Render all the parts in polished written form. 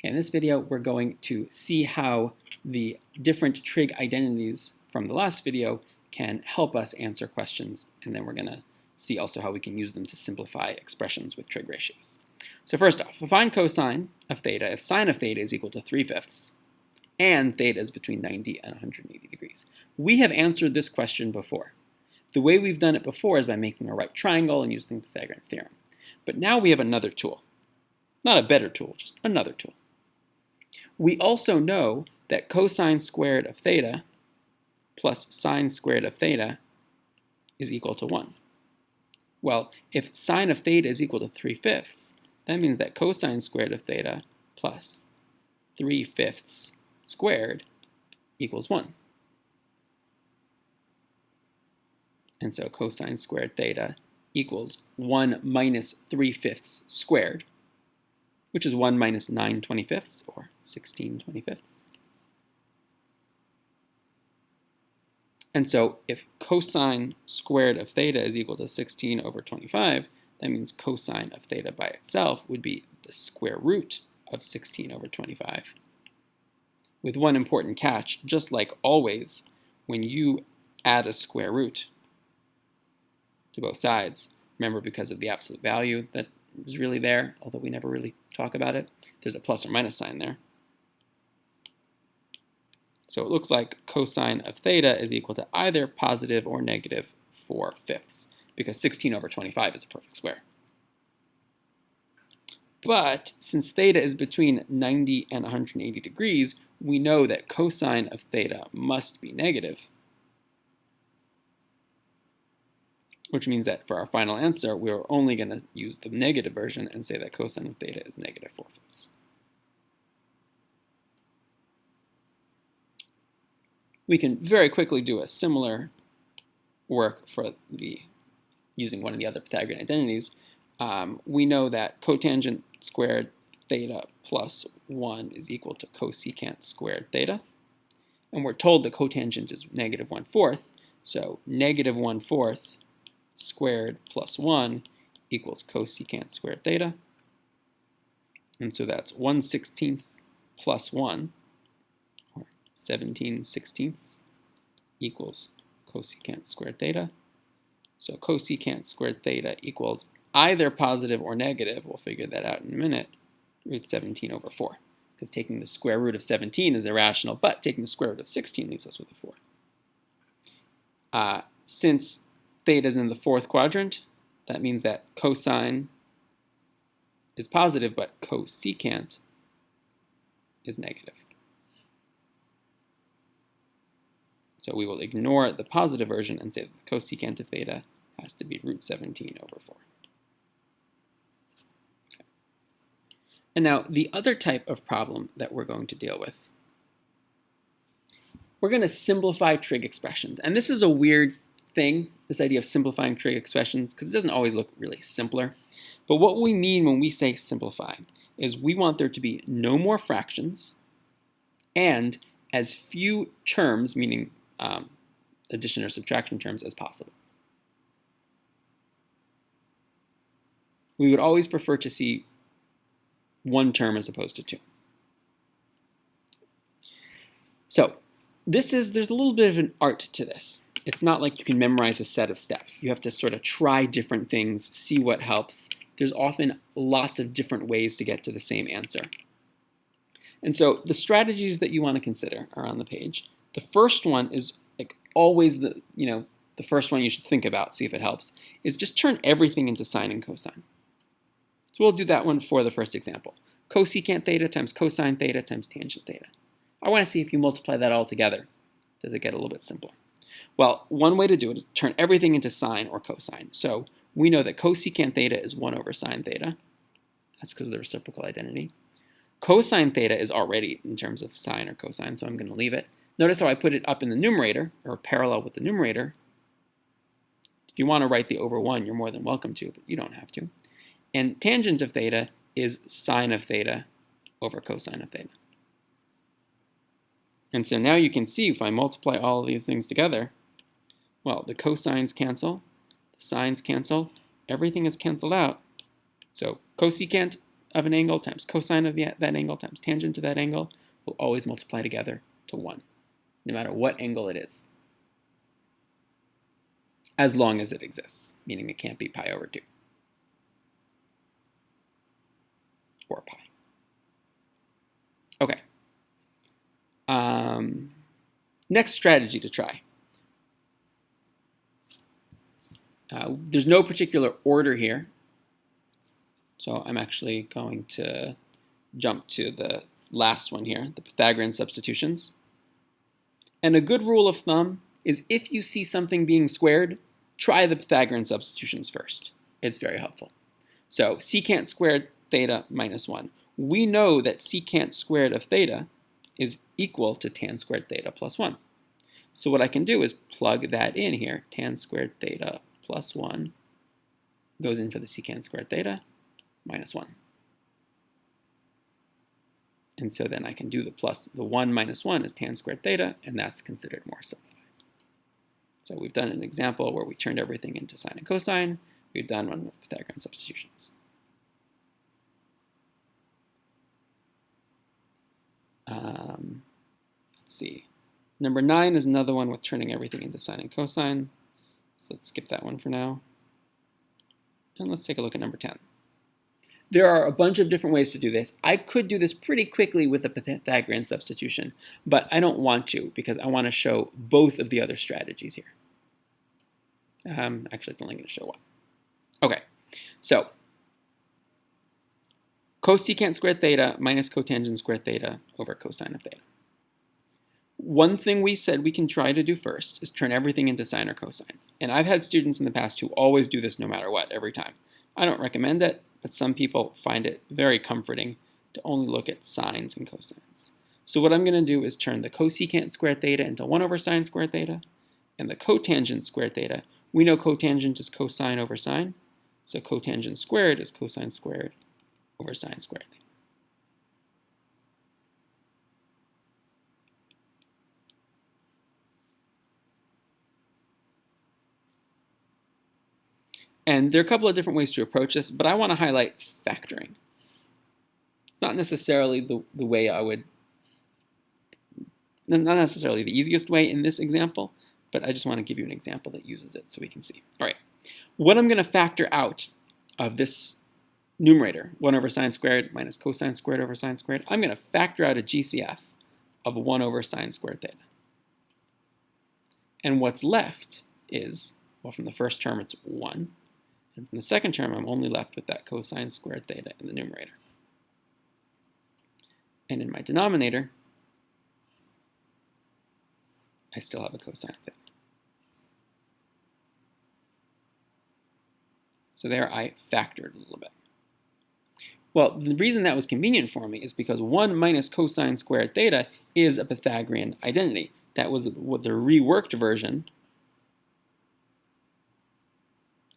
In this video, we're going to see how the different trig identities from the last video can help us answer questions, and then we're going to see also how we can use them to simplify expressions with trig ratios. So first off, find cosine of theta if sine of theta is equal to 3/5 and theta is between 90 and 180 degrees. We have answered this question before. The way we've done it before is by making a right triangle and using the Pythagorean theorem. But now we have another tool. Not a better tool, just another tool. We also know that cosine squared of theta plus sine squared of theta is equal to 1. Well, if sine of theta is equal to 3/5, that means that cosine squared of theta plus 3/5 squared equals 1. And so cosine squared theta equals 1 minus 3/5 squared, which is 1 minus 9/25 or 16/25. And so if cosine squared of theta is equal to 16/25, that means cosine of theta by itself would be the square root of 16/25. With one important catch, just like always, when you add a square root to both sides, remember because of the absolute value that is really there, although we never really talk about it, there's a plus or minus sign there. So it looks like cosine of theta is equal to either positive or negative 4/5, because 16/25 is a perfect square. But since theta is between 90 and 180 degrees, we know that cosine of theta must be negative, which means that for our final answer, we're only going to use the negative version and say that cosine of theta is negative 4/5. We can very quickly do a similar work for using one of the other Pythagorean identities. We know that cotangent squared theta plus 1 is equal to cosecant squared theta. And we're told the cotangent is negative 1/4, so negative 1/4 squared plus 1 equals cosecant squared theta. And so that's 1/16 plus 1, or 17/16 equals cosecant squared theta. So cosecant squared theta equals either positive or negative, we'll figure that out in a minute, root 17/4. Because taking the square root of 17 is irrational, but taking the square root of 16 leaves us with a 4. Since theta is in the fourth quadrant, that means that cosine is positive, but cosecant is negative. So we will ignore the positive version and say that the cosecant of theta has to be root 17/4. Okay. And now the other type of problem that we're going to deal with, we're going to simplify trig expressions. And this is a weird thing, this idea of simplifying trig expressions, because it doesn't always look really simpler. But what we mean when we say simplify is we want there to be no more fractions and as few terms, meaning addition or subtraction terms, as possible. We would always prefer to see one term as opposed to two. So there's a little bit of an art to this. It's not like you can memorize a set of steps. You have to sort of try different things, see what helps. There's often lots of different ways to get to the same answer. And so the strategies that you want to consider are on the page. The first one is like always the first one you should think about, see if it helps, is just turn everything into sine and cosine. So we'll do that one for the first example. Cosecant theta times cosine theta times tangent theta. I want to see if you multiply that all together, does it get a little bit simpler? Well, one way to do it is turn everything into sine or cosine. So we know that cosecant theta is 1/sine theta. That's because of the reciprocal identity. Cosine theta is already in terms of sine or cosine, so I'm going to leave it. Notice how I put it up in the numerator, or parallel with the numerator. If you want to write the over 1, you're more than welcome to, but you don't have to. And tangent of theta is sine of theta over cosine of theta. And so now you can see if I multiply all of these things together, well, the cosines cancel, the sines cancel, everything is canceled out. So cosecant of an angle times cosine of that angle times tangent to that angle will always multiply together to 1, no matter what angle it is, as long as it exists, meaning it can't be pi over 2 or pi. Okay. Next strategy to try. There's no particular order here, so I'm actually going to jump to the last one here, the Pythagorean substitutions. And a good rule of thumb is if you see something being squared, try the Pythagorean substitutions first. It's very helpful. So secant squared theta minus 1. We know that secant squared of theta is equal to tan squared theta plus 1. So what I can do is plug that in here. Tan squared theta plus 1 goes in for the secant squared theta minus 1. And so then I can do the 1 minus 1 is tan squared theta, and that's considered more simplified. So we've done an example where we turned everything into sine and cosine. We've done one with Pythagorean substitutions. Let's see. Number 9 is another one with turning everything into sine and cosine. So let's skip that one for now. And let's take a look at number 10. There are a bunch of different ways to do this. I could do this pretty quickly with a Pythagorean substitution, but I don't want to because I want to show both of the other strategies here. Actually, it's only going to show one. Okay, so cosecant squared theta minus cotangent squared theta over cosine of theta. One thing we said we can try to do first is turn everything into sine or cosine. And I've had students in the past who always do this no matter what, every time. I don't recommend it, but some people find it very comforting to only look at sines and cosines. So what I'm going to do is turn the cosecant squared theta into 1 over sine squared theta, and the cotangent squared theta. We know cotangent is cosine over sine, so cotangent squared is cosine squared over sine squared theta. And there are a couple of different ways to approach this, but I want to highlight factoring. It's not necessarily the way I would, not necessarily the easiest way in this example, but I just want to give you an example that uses it so we can see. All right, what I'm going to factor out of this numerator, 1 over sine squared minus cosine squared over sine squared, I'm going to factor out a GCF of 1 over sine squared theta. And what's left is, well, from the first term it's 1. And from the second term, I'm only left with that cosine squared theta in the numerator. And in my denominator, I still have a cosine theta. So there I factored a little bit. Well, the reason that was convenient for me is because 1 minus cosine squared theta is a Pythagorean identity. That was the reworked version.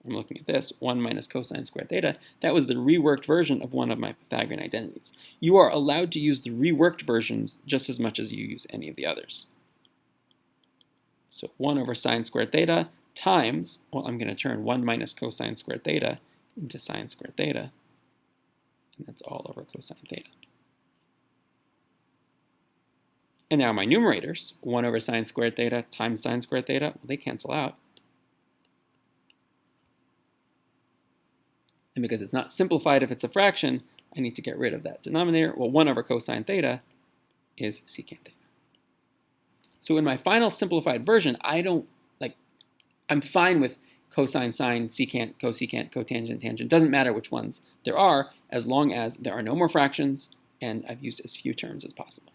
I'm looking at this, 1 minus cosine squared theta. That was the reworked version of one of my Pythagorean identities. You are allowed to use the reworked versions just as much as you use any of the others. So 1 over sine squared theta times, well, I'm going to turn 1 minus cosine squared theta into sine squared theta. And that's all over cosine theta. And now my numerators, 1 over sine squared theta times sine squared theta, well, they cancel out. And because it's not simplified if it's a fraction, I need to get rid of that denominator. Well, 1 over cosine theta is secant theta. So in my final simplified version, I'm fine with cosine, sine, secant, cotangent, tangent. Doesn't matter which ones there are, as long as there are no more fractions and I've used as few terms as possible.